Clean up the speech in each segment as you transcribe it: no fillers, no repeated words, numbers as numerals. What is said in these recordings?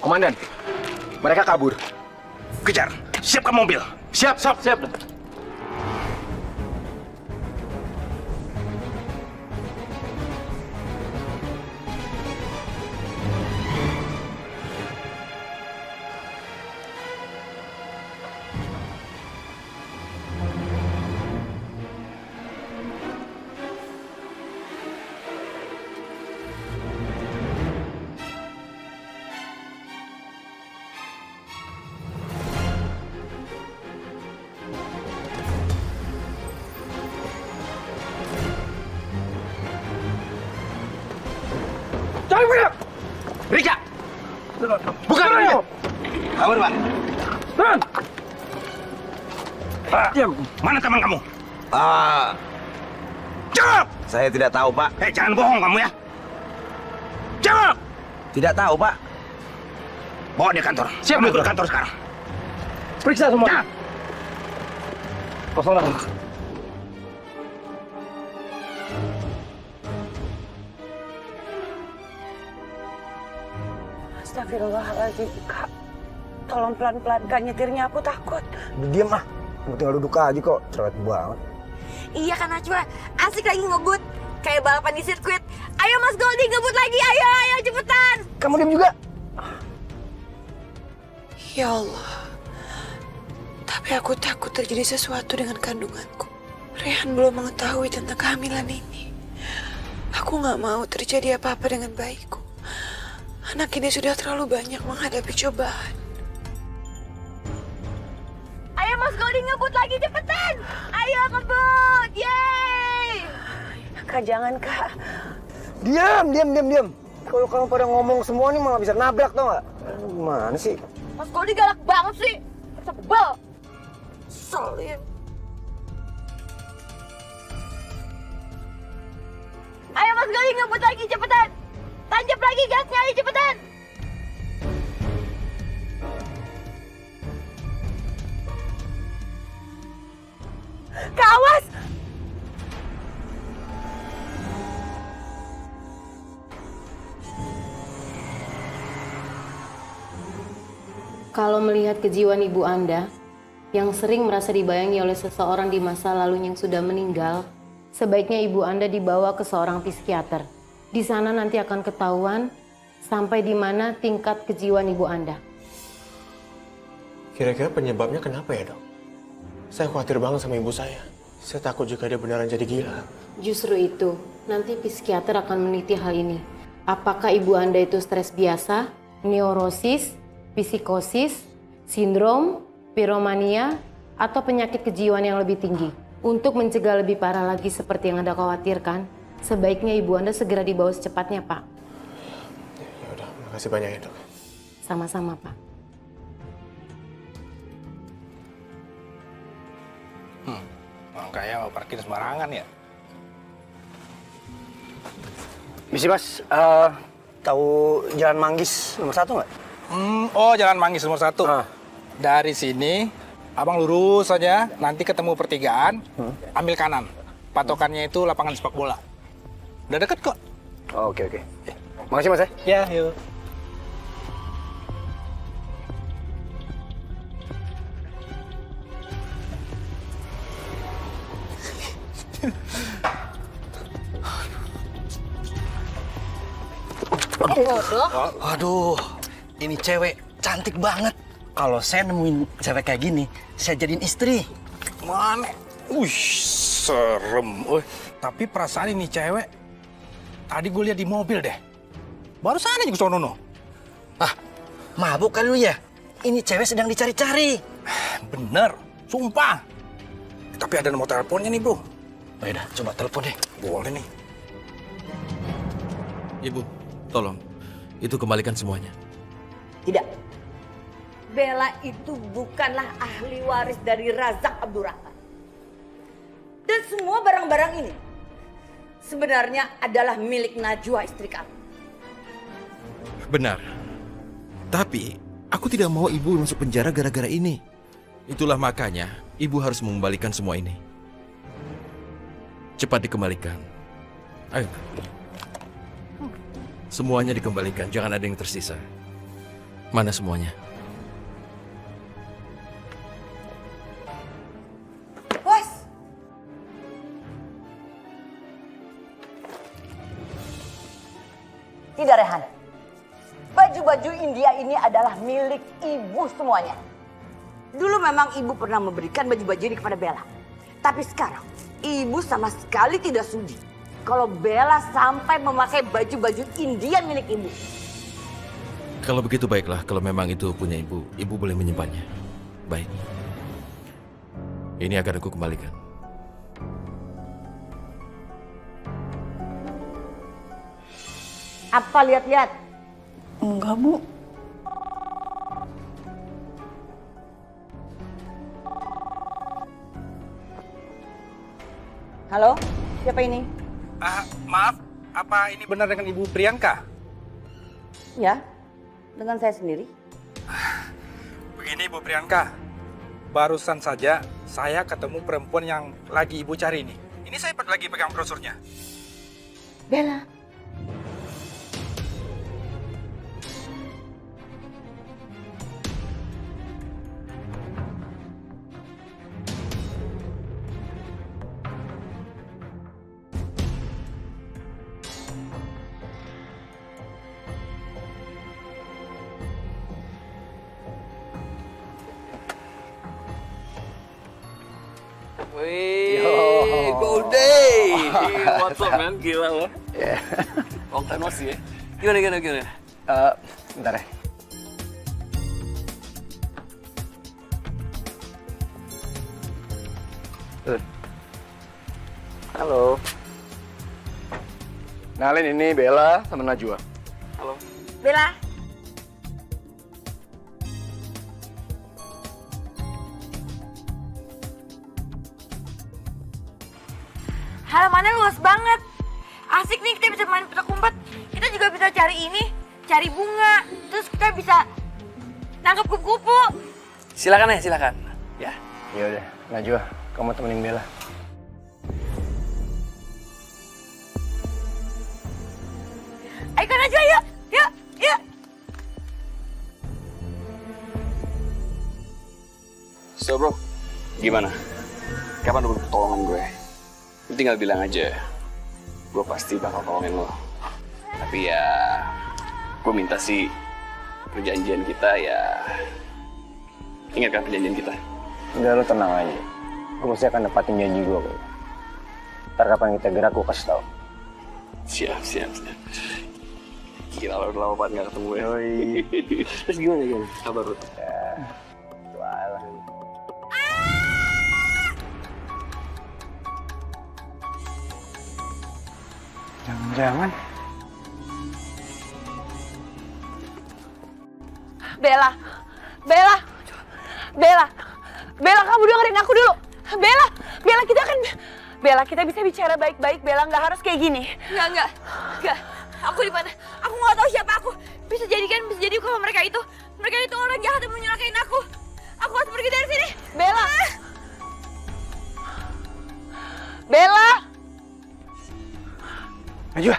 Komandan, mereka kabur. Kejar. Siapkan mobil. Siap. Jangan berak! Rika! Bukan Rika! Kabur, Pak. Turun! Diam. Mana teman kamu? Ah, Jawab! saya tidak tahu, Pak. Jangan bohong kamu ya. Jawab! Tidak tahu, Pak. Bawa dia kantor. Siap, Kamu ikut Pak. kantor sekarang. Periksa semua. Ya. 08. Astagfirullahaladzim, Kak. Tolong pelan-pelan, Kak. Nyetirnya aku takut. Udah diem ah, mau tinggal duduk aja kok, cerewet banget. Iya kan Najwa, asik lagi ngebut. Kayak balapan di sirkuit. Ayo Mas Goldie ngebut lagi, ayo cepetan. Kamu diem juga? Ya Allah. Tapi aku takut terjadi sesuatu dengan kandunganku. Rehan belum mengetahui tentang kehamilan ini. Aku nggak mau terjadi apa-apa dengan bayiku. Anak ini sudah terlalu banyak menghadapi cobaan. Ayo Mas Goldie ngebut lagi, cepetan. Ayo ngebut, yeay. Kak, jangan, Kak. Diam. Kalau kamu pada ngomong semua nih malah bisa nabrak tau nggak? Gimana sih? Mas Goldie galak banget sih. Sebel. Soalnya. Ayo Mas Goldie ngebut lagi, cepetan. Tancap lagi gasnya, ayo cepetan. Kawas! Kalau melihat kejiwaan ibu Anda yang sering merasa dibayangi oleh seseorang di masa lalu yang sudah meninggal, sebaiknya ibu Anda dibawa ke seorang psikiater. Di sana nanti akan ketahuan sampai di mana tingkat kejiwaan ibu Anda. Kira-kira penyebabnya kenapa ya, Dok? Saya khawatir banget sama ibu saya. Saya takut jika dia beneran jadi gila. Justru itu, nanti psikiater akan meneliti hal ini. Apakah ibu Anda itu stres biasa, neurosis, psikosis, sindrom, piromania, atau penyakit kejiwaan yang lebih tinggi. Untuk mencegah lebih parah lagi seperti yang Anda khawatirkan, sebaiknya ibu Anda segera dibawa secepatnya, Pak. Ya udah, makasih banyak ya, Dok. Sama-sama, Pak. Kayak mau parkir sembarangan ya. Misi Mas, tahu Jalan Manggis nomor 1 nggak? Oh, Jalan Manggis nomor 1. Ah. Dari sini, abang lurus saja, nanti ketemu pertigaan, ambil kanan. Patokannya itu lapangan sepak bola. Udah deket kok. Oh, oke. Makasih Mas ya. Ya, yuk. Aduh, ini cewek cantik banget. Kalau saya nemuin cewek kayak gini, saya jadiin istri. Mana? Wih, serem. Tapi perasaan ini cewek, tadi gue lihat di mobil deh. Baru sana juga sono. Ah, mabuk kali lu ya? Ini cewek sedang dicari-cari. Bener, sumpah. Tapi ada nomor teleponnya nih, bro. Oh, yaudah, coba telepon deh. Boleh nih. Ibu, tolong. Itu kembalikan semuanya. Tidak. Bella itu bukanlah ahli waris dari Razak Abdurrahman. Dan semua barang-barang ini sebenarnya adalah milik Najwa istri kamu. Benar. Tapi, aku tidak mau ibu masuk penjara gara-gara ini. Itulah makanya ibu harus mengembalikan semua ini. Cepat dikembalikan. Ayo. Semuanya dikembalikan, jangan ada yang tersisa. Mana semuanya? Bos. Tidak, Rehan. Baju-baju India ini adalah milik ibu semuanya. Dulu memang ibu pernah memberikan baju-baju ini kepada Bella. Tapi sekarang, ibu sama sekali tidak sudi kalau Bella sampai memakai baju-baju India milik ibu. Kalau begitu baiklah, kalau memang itu punya ibu, ibu boleh menyimpannya. Baik. Ini akan aku kembalikan. Apa lihat-lihat? Enggak, Bu. Halo, siapa ini? Maaf, apa ini benar dengan Ibu Priyanka? Ya, dengan saya sendiri. Begini Bu Priyanka, barusan saja saya ketemu perempuan yang lagi Ibu cari ini. Ini saya lagi pegang brosurnya. Bella. Wih, Gold Day. What's up, man? Gila lo. Long time no see ya. Gimana? Bentar ya. Halo. Nalin, ini Bella sama Najwa. Halo. Bella. Halamannya luas banget. Asik nih, kita bisa main petak umpet. Kita juga bisa cari ini, cari bunga. Terus kita bisa nangkep kupu-kupu. Silakan ya, silakan. Ya. Ya udah, Najwa, kamu temenin Bella. Ayo kan aja, yuk. Yuk. So bro, gimana? Kapan lu butuh pertolongan gue? Lu tinggal bilang aja. Gue pasti bakal tolongin lo. Tapi ya, gue minta sih perjanjian kita ya. Ingatkan perjanjian kita. Udah, lu tenang aja. Gue pasti akan nepatin janji gue kok. Ntar kapan kita gerak, gue kasih tau. Siap. Gila lo udah lama banget gak ketemu ya. Terus gimana kabar lu? Ya, walah. Jangan-jangan. Bella, kamu dengerin aku dulu. Bella, kita bisa bicara baik-baik. Bella, nggak harus kayak gini. Enggak. Aku di mana? Aku nggak tahu siapa aku. Bisa jadi kalau mereka itu orang jahat yang mau nyelakain aku. Aku harus pergi dari sini. Bella. Najwa.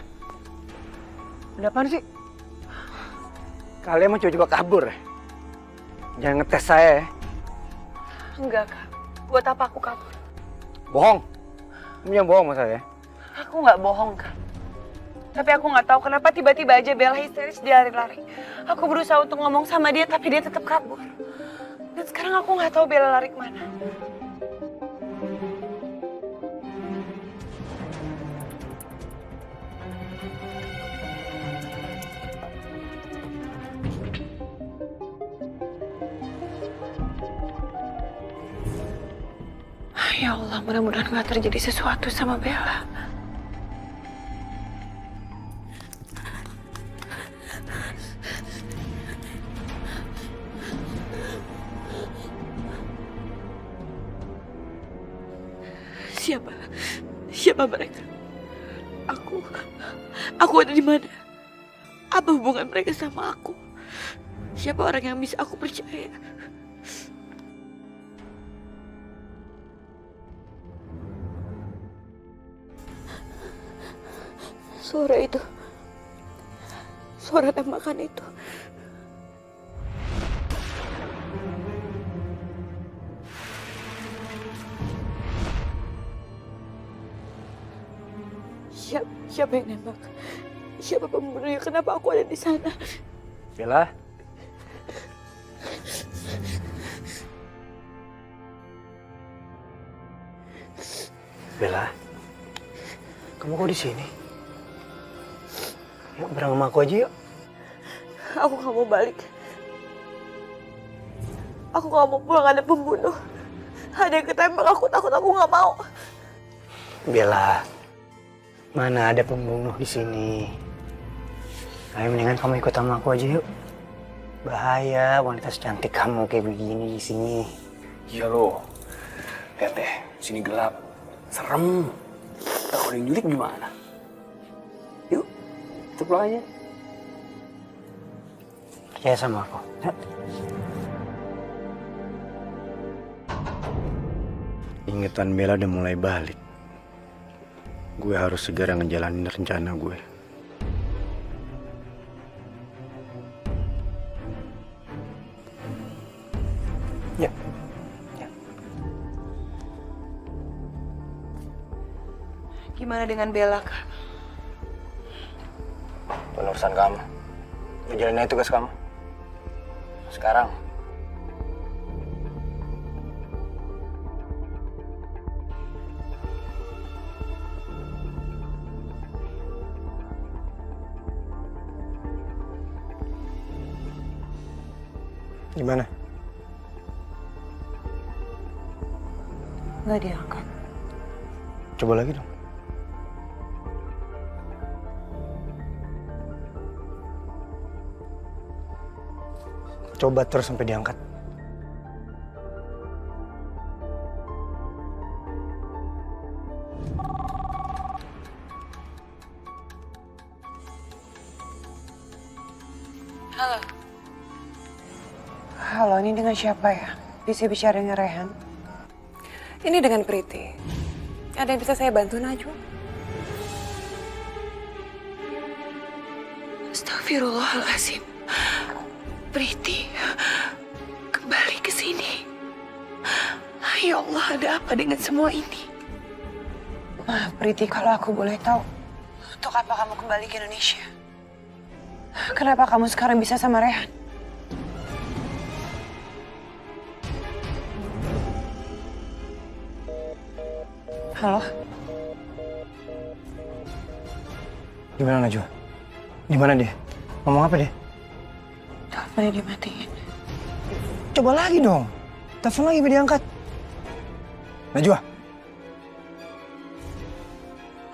Ada apaan sih? Kalian mau coba kabur ya? Jangan ngetes saya ya. Enggak, Kak. Buat apa aku kabur? Bohong. Kamu jangan bohong sama saya. Aku nggak bohong, Kak. Tapi aku nggak tahu kenapa tiba-tiba aja Bella histeris, dia lari-lari. Aku berusaha untuk ngomong sama dia, tapi dia tetap kabur. Dan sekarang aku nggak tahu Bella lari kemana. Ya Allah, mudah-mudahan nggak terjadi sesuatu sama Bella. Siapa mereka? Aku ada di mana? Apa hubungan mereka sama aku? Siapa orang yang bisa aku percaya? Suara tembakan itu. Siapa yang nembak? Siapa pembunuhnya? Kenapa aku ada di sana? Bella. Bella, kamu kok di sini? Yuk bareng sama aku aja yuk. Aku gak mau balik. Aku gak mau pulang, ada pembunuh. Ada yang ketembak, aku takut, aku gak mau. Bella, mana ada pembunuh di sini? Ayo mendingan kamu ikut sama aku aja yuk. Bahaya wanita secantik kamu kayak begini di sini. Iya loh. Lihat deh, sini gelap. Serem. Kalau ada yang nyulik gimana? Yuk, kita pulang aja. Percaya sama aku. Yuk. Ingatan Bella udah mulai balik. Gue harus segera ngejalanin rencana gue. Ya. Ya. Gimana dengan Bella, Kak? Urusan kamu. Lu jalanin aja tugas kamu. Sekarang. Gimana? Nggak diangkat. Coba lagi dong. Coba terus sampai diangkat. Halo. Halo, ini dengan siapa ya? Bisa bicara dengan Rehan? Ini dengan Priti. Ada yang bisa saya bantu, Najwa? Astagfirullahaladzim. Priti, kembali ke sini. Ya Allah, ada apa dengan semua ini? Maaf, Priti, kalau aku boleh tahu, untuk apa kamu kembali ke Indonesia? Kenapa kamu sekarang bisa sama Rehan? Halo? Gimana Najwa? Di mana dia? Ngomong apa dia? Teleponnya dimatiin. Coba lagi dong. Telepon lagi biar diangkat. Najwa.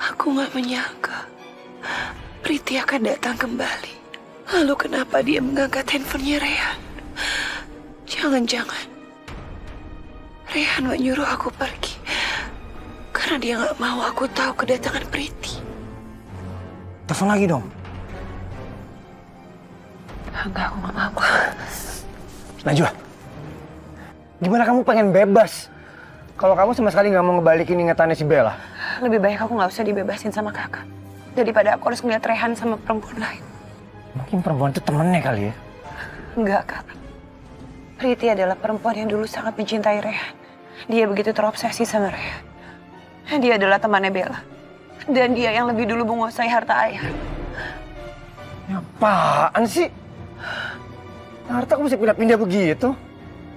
Aku gak menyangka Priti akan datang kembali. Lalu kenapa dia mengangkat handphonenya Rehan? Jangan-jangan Rehan menyuruh aku pergi karena dia gak mau aku tahu kedatangan Priti. Telepon lagi dong. Enggak, aku gak mau. Najwa. Gimana kamu pengen bebas? Kalau kamu sama sekali gak mau ngebalikin ingatannya si Bella. Lebih baik aku gak usah dibebasin sama kakak daripada aku harus ngeliat Rehan sama perempuan lain. Mungkin perempuan itu temennya kali ya. Enggak, Kak. Priti adalah perempuan yang dulu sangat mencintai Rehan. Dia begitu terobsesi sama Rehan. Dia adalah temannya Bella. Dan dia yang lebih dulu menguasai harta ayah. Apaan sih? Harta kok bisa pindah-pindah begitu?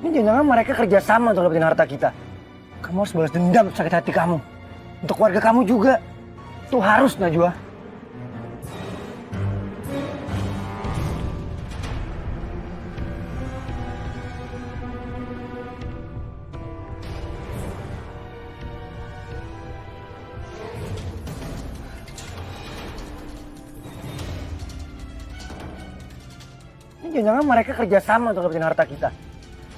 Ini jangan-jangan mereka kerjasama untuk dapetin harta kita. Kamu harus balas dendam sakit hati kamu. Untuk keluarga kamu juga. Itu harus, Najwa. Ini jangan-jangan mereka kerjasama untuk dapetin harta kita.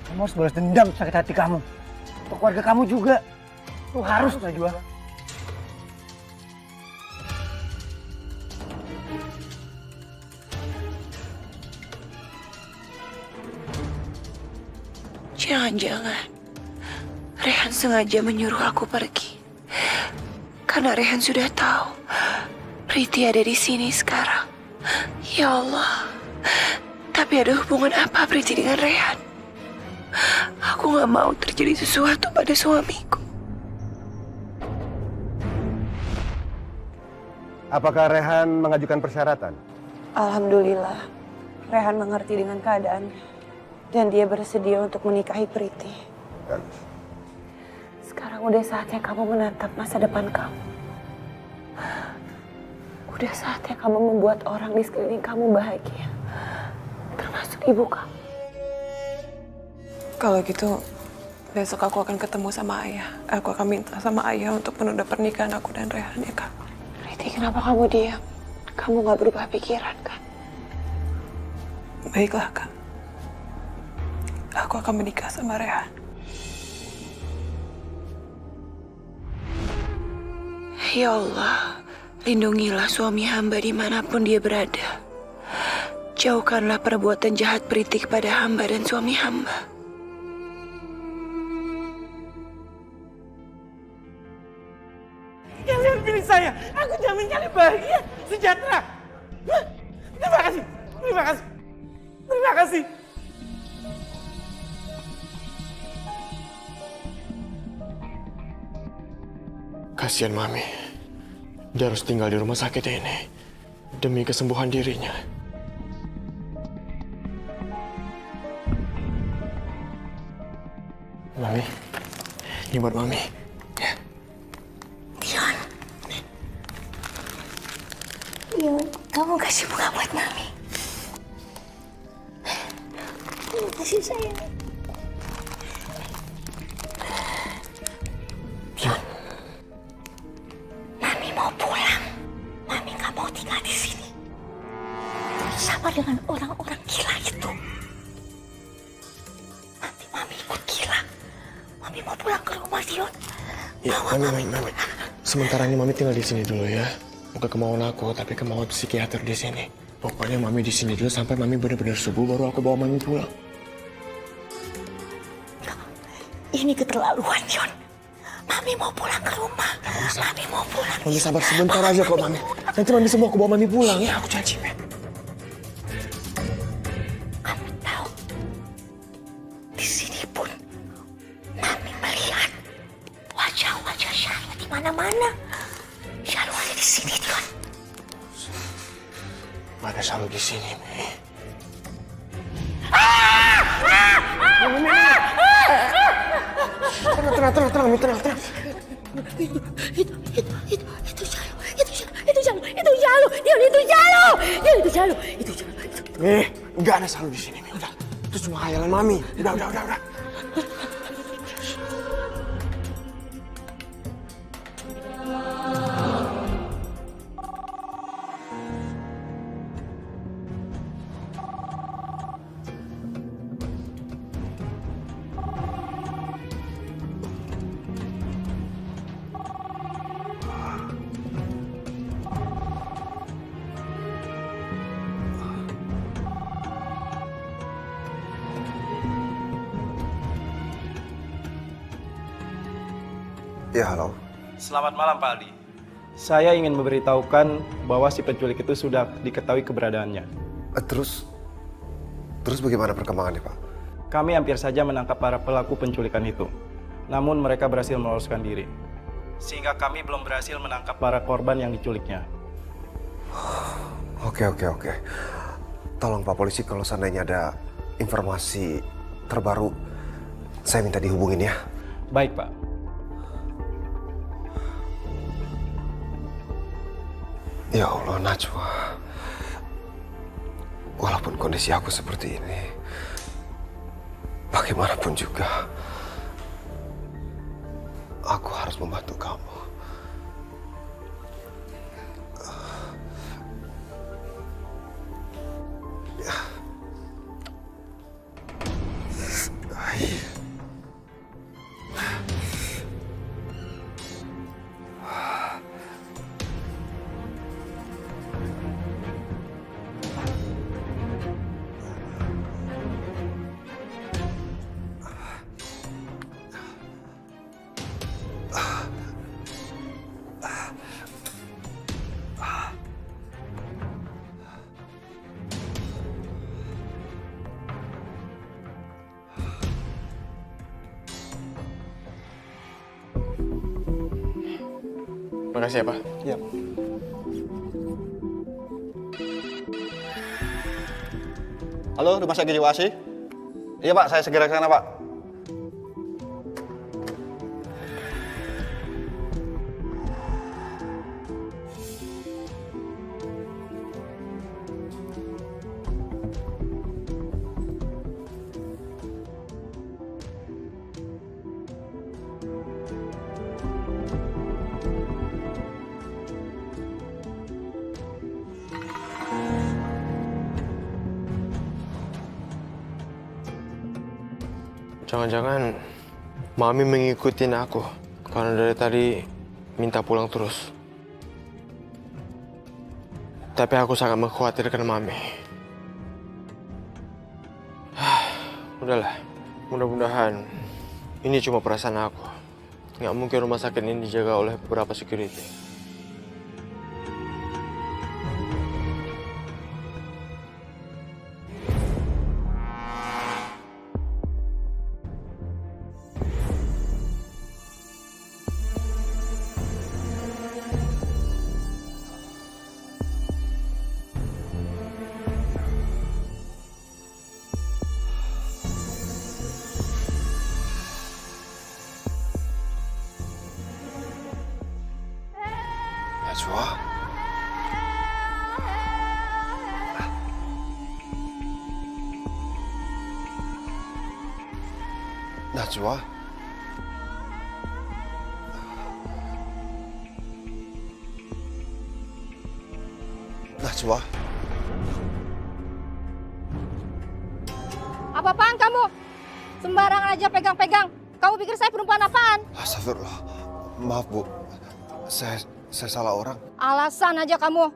Kamu harus balas dendam sakit hati kamu. Untuk keluarga kamu juga. Itu harus, Najwa. Jangan-jangan Rehan sengaja menyuruh aku pergi. Karena Rehan sudah tahu Priti ada di sini sekarang. Ya Allah. Tapi ada hubungan apa Priti dengan Rehan? Aku gak mau terjadi sesuatu pada suamiku. Apakah Rehan mengajukan persyaratan? Alhamdulillah, Rehan mengerti dengan keadaannya. Dan dia bersedia untuk menikahi Priti. Bagus. Sekarang udah saatnya kamu menatap masa depan kamu. Udah saatnya kamu membuat orang di sekeliling kamu bahagia. Termasuk ibu kamu. Kalau gitu, besok aku akan ketemu sama ayah. Aku akan minta sama ayah untuk menunda pernikahan aku dan Rehan ya, Kak. Priti, kenapa kamu diam? Kamu gak berubah pikiran, kan? Baiklah, Kak. Aku akan menikah sama Rehan. Ya Allah, lindungilah suami hamba dimanapun dia berada. Jauhkanlah perbuatan jahat Priti kepada hamba dan suami hamba. Kalian pilih saya, aku jamin kalian bahagia, sejahtera. Terima kasih, terima kasih, terima kasih. Kasihan Mami. Dia harus tinggal di rumah sakit ini demi kesembuhan dirinya. Mami, ini buat Mami. Ya. Dion, kamu kasih bunga buat Mami. Terima kasih sayang. Dion. Mami mau pulang. Mami nggak mau tinggal di sini. Sama dengan orang-orang gila itu. Nanti Mami ikut gila. Mami mau pulang ke rumah, Dion. Ya, Mami. Sementara ini Mami tinggal di sini dulu ya. Bukan kemauan aku, tapi kemauan psikiater di sini. Pokoknya Mami di sini dulu sampai Mami benar-benar sembuh, baru aku bawa Mami pulang. Ini keterlaluan, Dion. Mami mau pulang ke rumah. Mami mau pulang. Mami sabar sebentar aja kok, Mami. Nanti Mami sembuh, aku bawa Mami pulang ya. Aku janji, Mami. Kamu tahu, di sini pun Mami melihat wajah-wajah Charlotte di mana-mana. Charlotte ada di sini, Dion. Ada selalu di sini, Mami. Tenang, Mami, tenang. Itu Jalo. Nggak ada selalu di sini, Mami. Udah, itu cuma khayalan Mami. Udah. Ya, halo. Selamat malam, Pak Aldi. Saya ingin memberitahukan bahwa si penculik itu sudah diketahui keberadaannya. Terus bagaimana perkembangannya, Pak? Kami hampir saja menangkap para pelaku penculikan itu. Namun mereka berhasil meloloskan diri. Sehingga kami belum berhasil menangkap para korban yang diculiknya. Oke. Tolong Pak Polisi, kalau seandainya ada informasi terbaru, saya minta dihubungin ya. Baik, Pak. Ya Allah, Najwa. Walaupun kondisi aku seperti ini, bagaimanapun juga, aku harus membantu kamu. Makasih ya, Pak. Ya. Halo, Rumah Sakit Jiwa Asih? Iya Pak, saya segera ke sana Pak. Jangan-jangan Mami mengikutin aku karena dari tadi minta pulang terus. Tapi aku sangat mengkhawatirkan Mami. Udahlah, mudah-mudahan ini cuma perasaan aku. Nggak mungkin rumah sakit ini dijaga oleh beberapa security. Najwa? Najwa? Najwa? Apa-apaan kamu? Sembarangan aja pegang-pegang. Kamu pikir saya perempuan apaan? Astagfirullah. Maaf, Bu. Saya salah orang. Alasan aja kamu.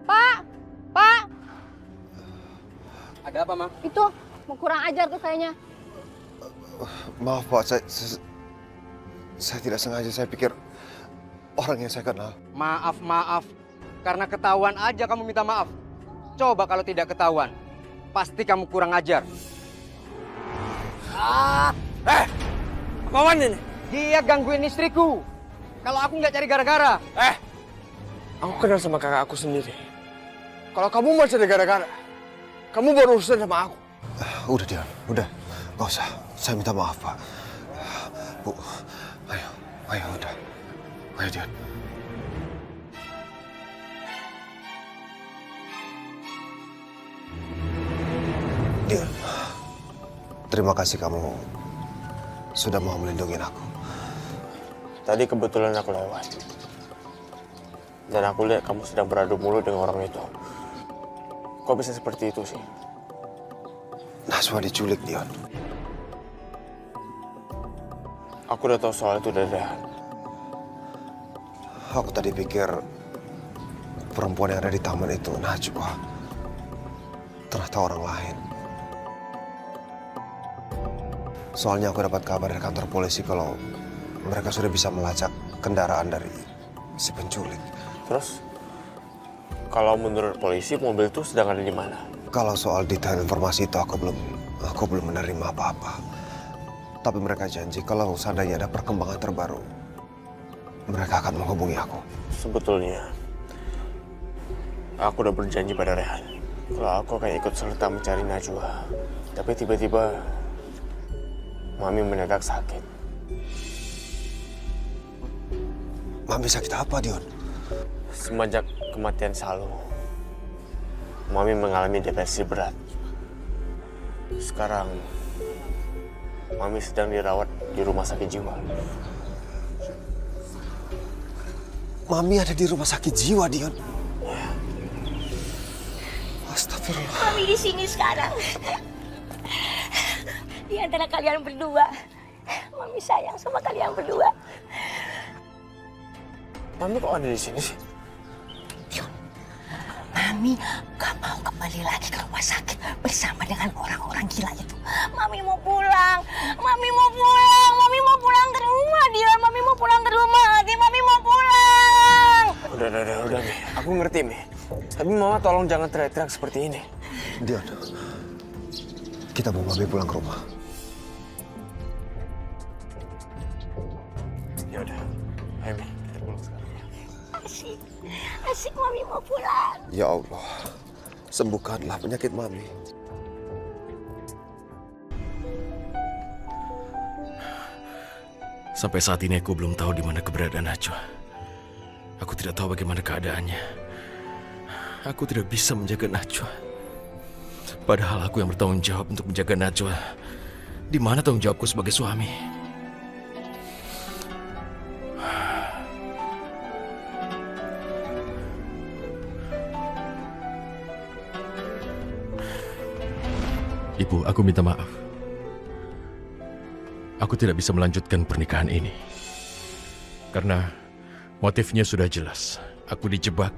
Pak! Pak! Ada apa, Mam? Itu mau kurang ajar tuh kayaknya. Maaf, Pak. Saya tidak sengaja. Saya pikir orang yang saya kenal. Maaf. Karena ketahuan aja kamu minta maaf. Coba kalau tidak ketahuan, pasti kamu kurang ajar. Apaan ini? Dia gangguin istriku. Kalau aku nggak cari gara-gara. Aku kenal sama kakak aku sendiri. Kalau kamu mau cari gara-gara, kamu baru urusan sama aku. Udah, Dion. Udah. Nggak usah. Saya minta maaf, Pak. Bu, ayo, udah. Ayo, Dion. Dion, terima kasih kamu sudah mau melindungi aku. Tadi kebetulan aku lewat. Dan aku lihat kamu sedang beradu mulut dengan orang itu. Kok bisa seperti itu sih? Najwa diculik, Dion. Aku udah tahu soal itu dari Rehan. Aku tadi pikir perempuan yang ada di taman itu Najwa. Ternyata orang lain. Soalnya aku dapat kabar dari kantor polisi kalau mereka sudah bisa melacak kendaraan dari si penculik. Terus, kalau menurut polisi mobil itu sedang ada di mana? Kalau soal detail informasi itu aku belum menerima apa-apa. Tapi mereka janji kalau seandainya ada perkembangan terbaru, mereka akan menghubungi aku. Sebetulnya, aku udah berjanji pada Rehan kalau aku akan ikut serta mencari Najwa. Tapi tiba-tiba Mami mendadak sakit. Mami sakit apa, Dion? Semenjak kematian Salu, Mami mengalami depresi berat. Sekarang, Mami sedang dirawat di rumah sakit jiwa. Mami ada di rumah sakit jiwa, Dion. Astagfirullah. Mami di sini sekarang. Di antara kalian berdua. Mami sayang sama kalian berdua. Mami kok ada di sini sih? Mami gak mau kembali lagi ke rumah sakit bersama dengan orang-orang gila itu. Mami mau pulang. Mami mau pulang. Mami mau pulang ke rumah dia. Mami mau pulang ke rumah. Mami mau pulang. Udah, Mi. Aku ngerti, Mi. Tapi Mama tolong jangan teriak-teriak seperti ini. Dion, kita bawa Mami pulang ke rumah. Ya udah, ayo Mi, kita pulang sekarang ya. Asik Mami mau pulang. Ya Allah, sembuhkanlah penyakit Mami. Sampai saat ini aku belum tahu di mana keberadaan Najwa. Aku tidak tahu bagaimana keadaannya. Aku tidak bisa menjaga Najwa. Padahal aku yang bertanggung jawab untuk menjaga Najwa. Di mana tanggung jawabku sebagai suami? Ibu, aku minta maaf. Aku tidak bisa melanjutkan pernikahan ini. Karena motifnya sudah jelas. Aku dijebak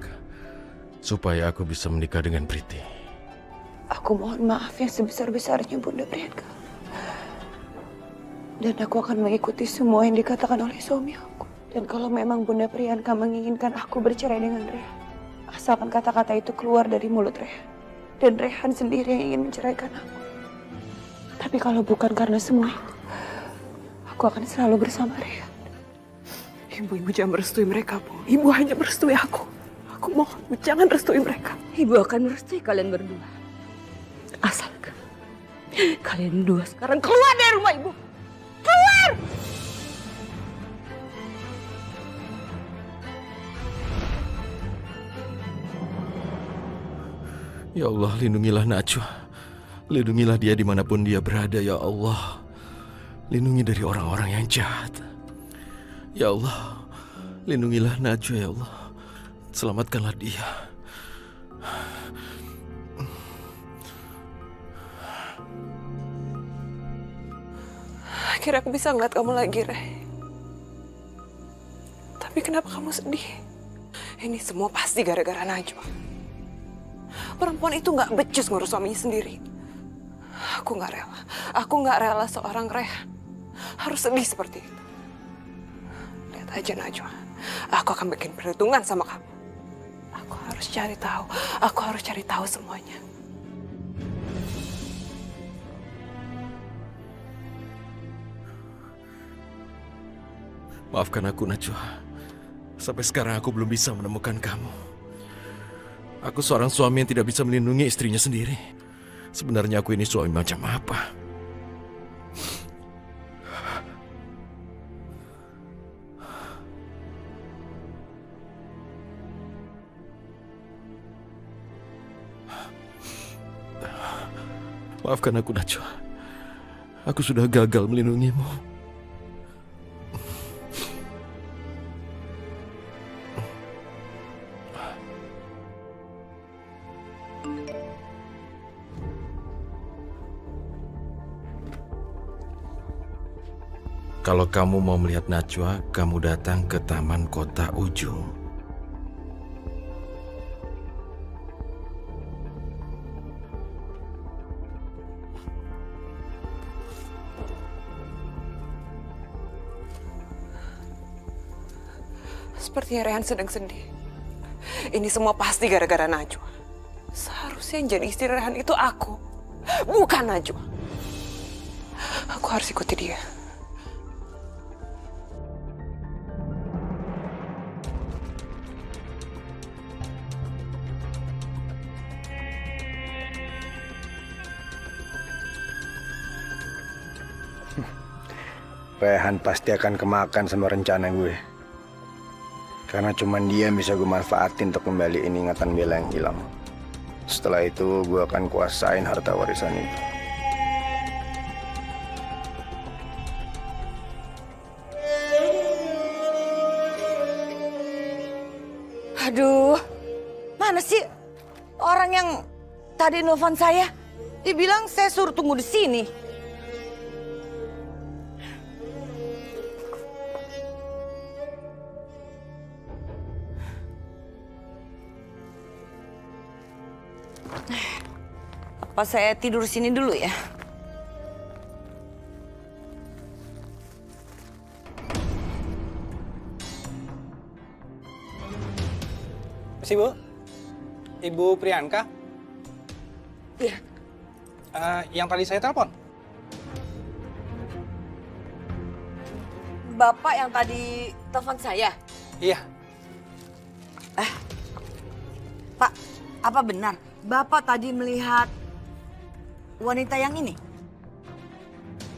supaya aku bisa menikah dengan Priti. Aku mohon maaf yang sebesar-besarnya Bunda Priyanka. Dan aku akan mengikuti semua yang dikatakan oleh suami aku. Dan kalau memang Bunda Priyanka menginginkan aku bercerai dengan Rehan, asalkan kata-kata itu keluar dari mulut Rehan. Dan Rehan sendiri yang ingin menceraikan aku. Tapi kalau bukan karena semua itu, aku akan selalu bersama Rehan. Ibu jangan merestui mereka, Bu. Ibu hanya merestui aku. Aku mohon, Bu, jangan restui mereka. Ibu akan merestui kalian berdua. Asalkan kalian dua sekarang keluar dari rumah ibu. Keluar! Ya Allah, lindungilah Najwa. Lindungilah dia dimanapun dia berada, ya Allah. Lindungi dari orang-orang yang jahat. Ya Allah, lindungilah Najwa, ya Allah. Selamatkanlah dia. Akhirnya aku bisa ngeliat kamu lagi, Reh. Tapi kenapa kamu sedih? Ini semua pasti gara-gara Najwa. Perempuan itu gak becus ngurus suaminya sendiri. Aku gak rela. Aku gak rela seorang Rehan harus sedih seperti itu. Lihat aja Najwa. Aku akan bikin perhitungan sama kamu. Aku harus cari tahu. Aku harus cari tahu semuanya. Maafkan aku, Najwa. Sampai sekarang aku belum bisa menemukan kamu. Aku seorang suami yang tidak bisa melindungi istrinya sendiri. Sebenarnya aku ini suami macam apa? Maafkan aku, Najwa. Aku sudah gagal melindungimu. Kalau kamu mau melihat Najwa, kamu datang ke Taman Kota Ujung. Sepertinya Rehan sedang sedih. Ini semua pasti gara-gara Najwa. Seharusnya yang jadi istri Rehan itu aku, bukan Najwa. Aku harus ikuti dia. Rehan pasti akan kemakan sama rencana gue. Karena cuman dia bisa gue manfaatin untuk kembaliin ingatan Bella yang hilang. Setelah itu gue akan kuasain harta warisan itu. Aduh, mana sih orang yang tadi nelfon saya? Dibilang saya suruh tunggu di sini. Apa saya tidur sini dulu ya? Si Bu, Ibu Priyanka? Iya. Yang tadi saya telepon? Bapak yang tadi telepon saya? Iya. Pak, apa benar Bapak tadi melihat wanita yang ini?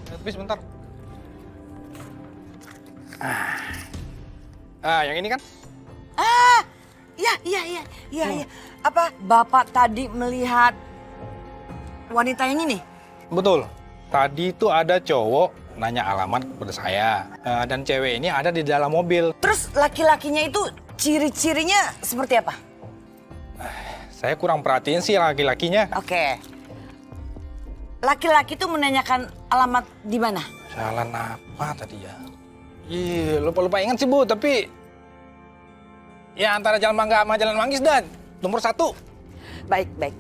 Tapi sebentar. Yang ini kan? Iya. Apa Bapak tadi melihat wanita yang ini? Betul. Tadi itu ada cowok nanya alamat kepada saya. Dan cewek ini ada di dalam mobil. Terus laki-lakinya itu ciri-cirinya seperti apa? Saya kurang perhatiin sih laki-lakinya. Oke. Laki-laki itu menanyakan alamat di mana? Jalan apa tadi ya? Ih, lupa ingat sih Bu, tapi ya antara Jalan Mangga sama Jalan Manggis dan nomor 1. Baik.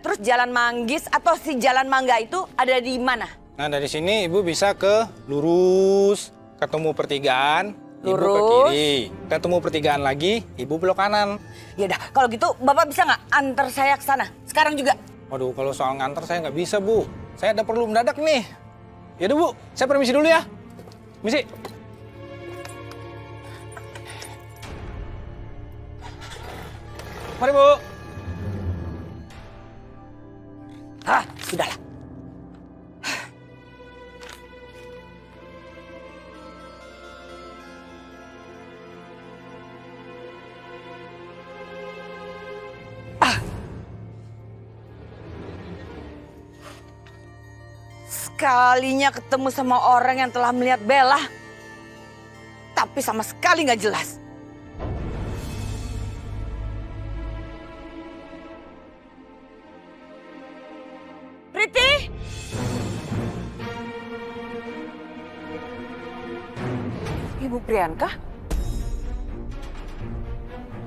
Terus Jalan Manggis atau si Jalan Mangga itu ada di mana? Nah dari sini Ibu bisa ke lurus, ketemu pertigaan, Ibu ke Lurus. kiri. Ketemu pertigaan lagi, Ibu belok kanan. Ya udah, kalau gitu Bapak bisa nggak antar saya ke sana sekarang juga? Waduh, kalau soal nganter saya nggak bisa Bu. Saya ada perlu mendadak nih. Yaudah Bu, saya permisi dulu ya. Misi. Mari Bu. Sudahlah. Sekalinya ketemu sama orang yang telah melihat Bella, tapi sama sekali nggak jelas. Priti? Ibu Priyanka?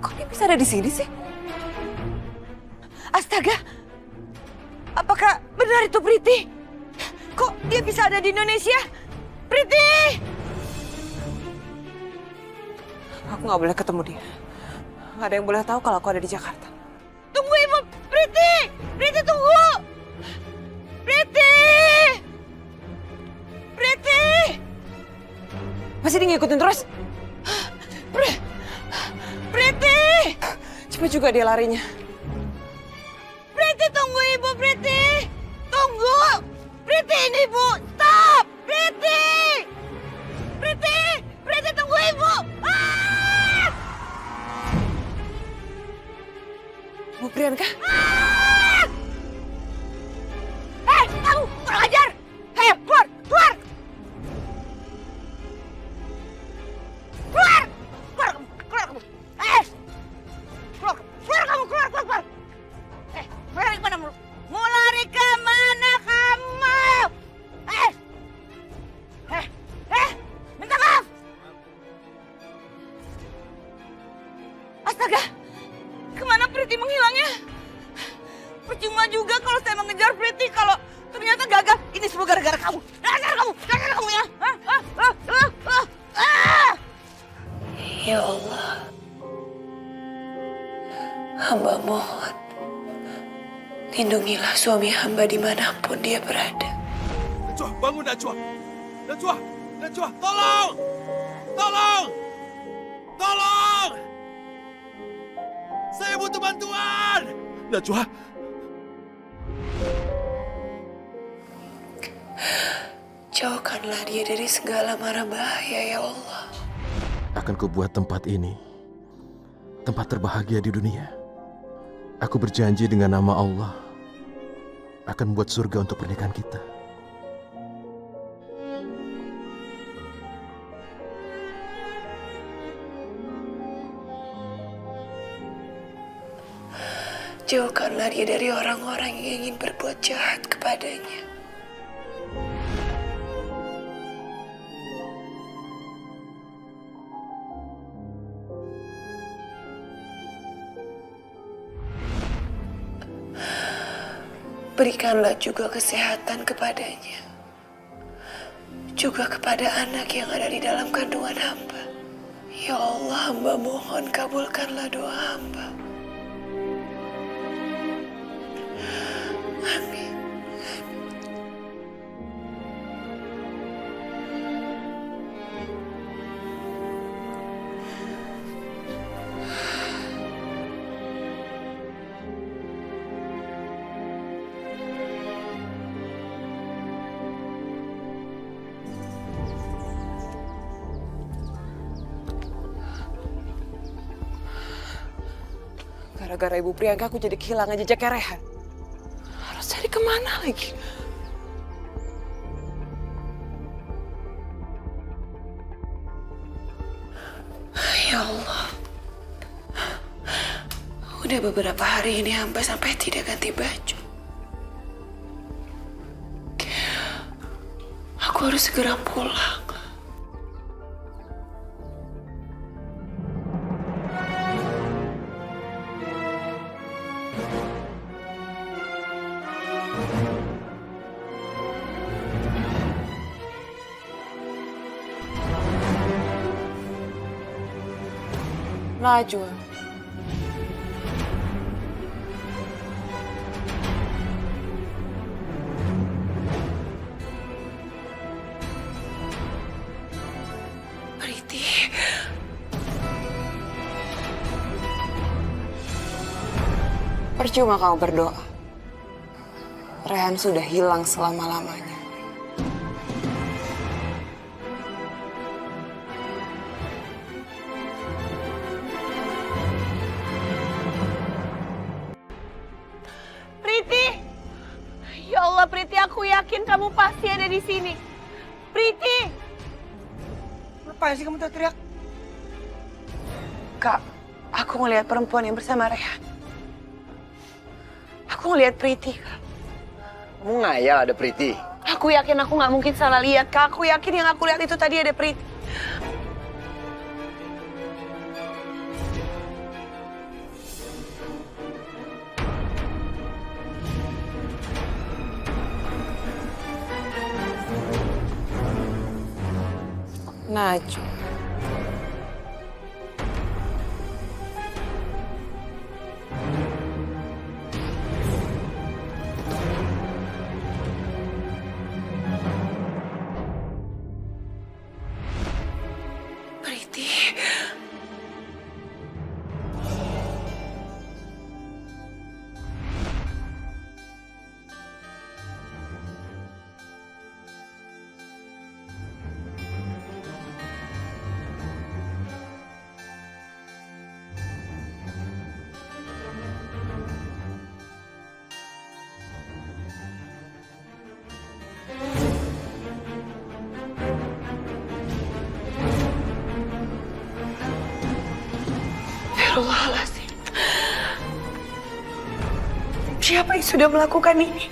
Kok dia bisa ada di sini sih? Astaga! Apakah benar itu Priti? Kok dia bisa ada di Indonesia? Priti! Aku nggak boleh ketemu dia. Nggak ada yang boleh tahu kalau aku ada di Jakarta. Tunggu Ibu Priti! Priti tunggu! Priti! Priti! Masih dia ngikutin terus? Priti! Cepet juga dia larinya. Priti tunggu Ibu Priti! Tunggu! Priti ini Bu! Stop! Priti! Priti! Priti tunggu Ibu! Bu Priyanka? Kamu kurang ajar! Hei, keluar! Keluar! Keluar! Keluar kamu! Keluar kamu! Keluar! Keluar kamu! Keluar! Mau lari kemana? Mau lari kemana kamu? Minta maaf! Astaga! Kemana Priti menghilangnya? Percuma juga kalau saya mengejar Priti kalau ternyata gagal. Ini semua gara-gara kamu. Dasar kamu ya. Ya Allah, hamba mohon, lindungilah suami hamba dimanapun dia berada. Najwa, bangun Najwa. Najwa, tolong! Tolong! Tolong! Saya butuh bantuan! Najwa. Jauhkanlah dia dari segala mara bahaya, ya Allah. Akan kubuat tempat ini tempat terbahagia di dunia. Aku berjanji dengan nama Allah akan membuat surga untuk pernikahan kita. Jauhkanlah dia dari orang-orang yang ingin berbuat jahat kepadanya. Berikanlah juga kesehatan kepadanya. Juga kepada anak yang ada di dalam kandungan hamba. Ya Allah, hamba mohon kabulkanlah doa hamba. Amin. Gara-gara Ibu Priyanka aku jadi kehilangan jejaknya Rehan. Harus cari kemana lagi? Ya Allah. Udah beberapa hari ini hamba sampai tidak ganti baju. Aku harus segera pulang. Najwa. Priti. Percuma kau berdoa. Rehan sudah hilang selama-lamanya. Ya Allah, Priti, aku yakin kamu pasti ada di sini. Priti! Ngapain sih kamu teriak? Kak, aku ngelihat perempuan yang bersama Rehan. Aku ngelihat Priti, Kak. Kamu ngayal ada Priti? Aku yakin aku nggak mungkin salah lihat, Kak. Aku yakin yang aku lihat itu tadi ada Priti. Najwa. Priti. Astagfirullahaladzim. Siapa yang sudah melakukan ini?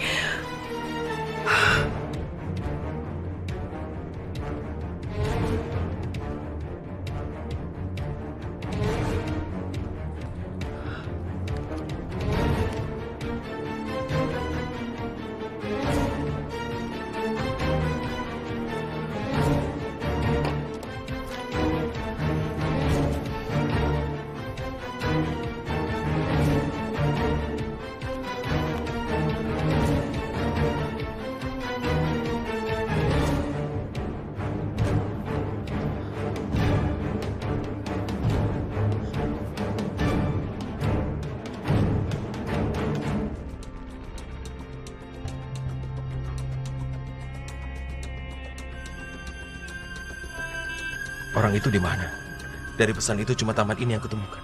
Orang itu di mana? Dari pesan itu cuma taman ini yang kutemukan.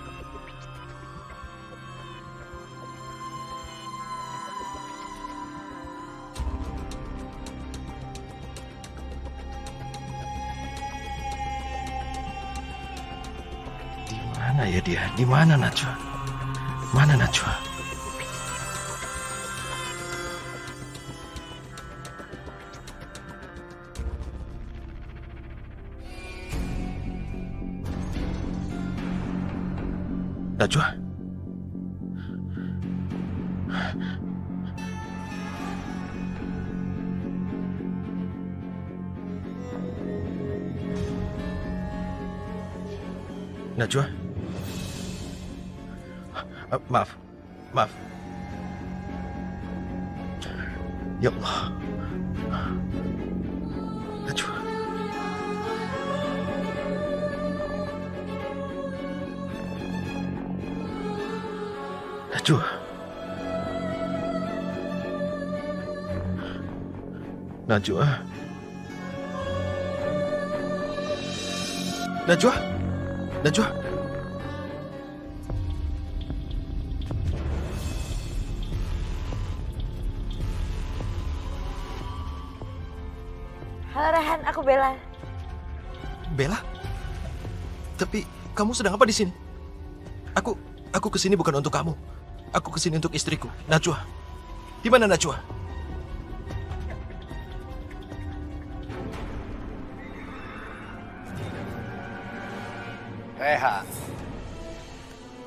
Di mana ya dia? Di mana Najwa? Mana Najwa? Najwa? Najwa? Maaf. Maaf. Ya Allah. Najwa. Najwa. Najwa. Najwa. Najwa. Halo Rehan, aku Bella. Bella? Tapi kamu sedang apa di sini? Aku kesini bukan untuk kamu. Aku kesini untuk istriku, Najwa. Di mana Najwa? Reha,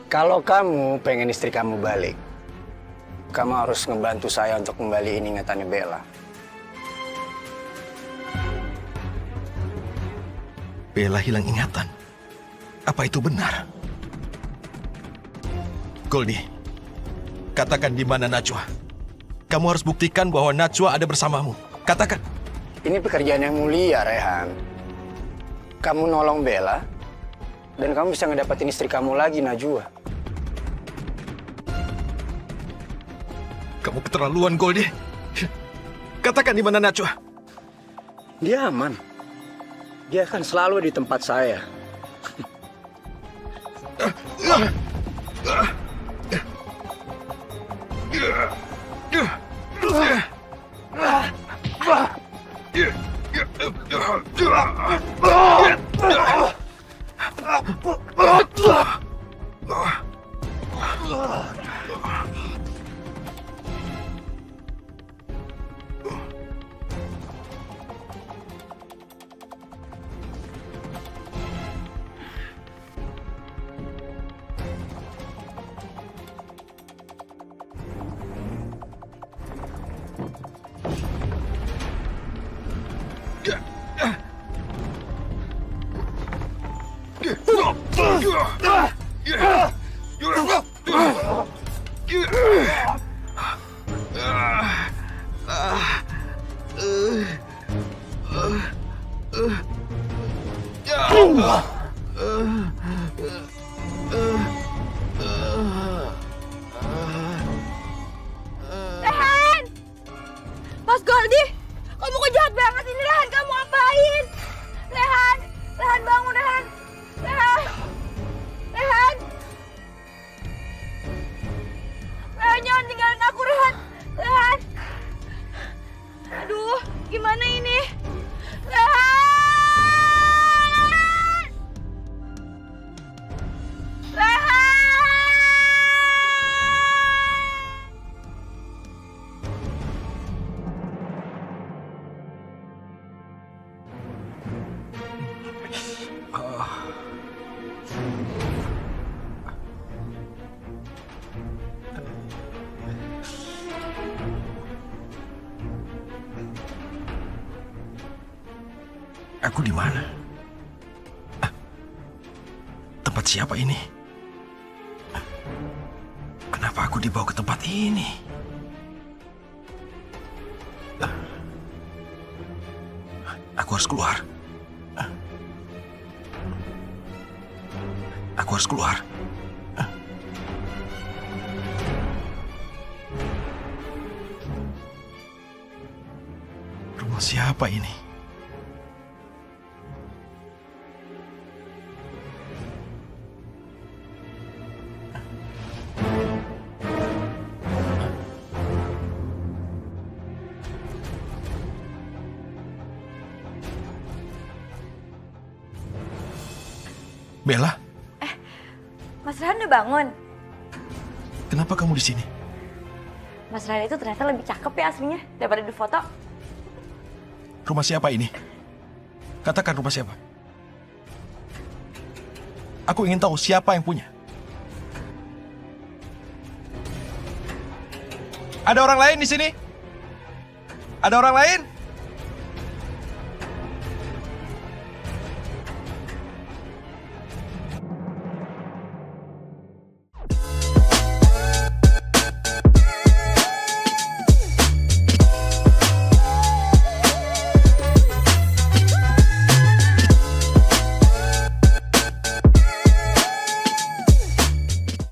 kalau kamu pengen istri kamu balik, kamu harus ngebantu saya untuk kembaliin ingatannya Bella. Bella hilang ingatan. Apa itu benar? Goldie, katakan di mana Najwa. Kamu harus buktikan bahwa Najwa ada bersamamu. Katakan. Ini pekerjaan yang mulia, Rehan. Kamu nolong Bella, dan kamu bisa ngedapetin istri kamu lagi, Najwa. Kamu keterlaluan, Goldie. Katakan di mana Najwa. Dia aman. Dia akan selalu di tempat saya. Rehan! Mas Goldie, kamu kok jahat banget ini, Rehan. Kamu apain? Rehan, Rehan bangun, Rehan. Rehan, Rehan. Rehan, jangan tinggalin aku, Rehan. Rehan. Aduh, gimana ini? Rehan! Rehan! Aku di mana? Tempat siapa ini? Kenapa aku dibawa ke tempat ini? Aku harus keluar. Aku harus keluar. Rumah siapa ini? Bella, Mas Rehan udah bangun. kenapa kamu di sini? Mas Rehan itu ternyata lebih cakep ya aslinya daripada di foto. Rumah siapa ini? Katakan rumah siapa? Aku ingin tahu siapa yang punya. Ada orang lain di sini? Ada orang lain?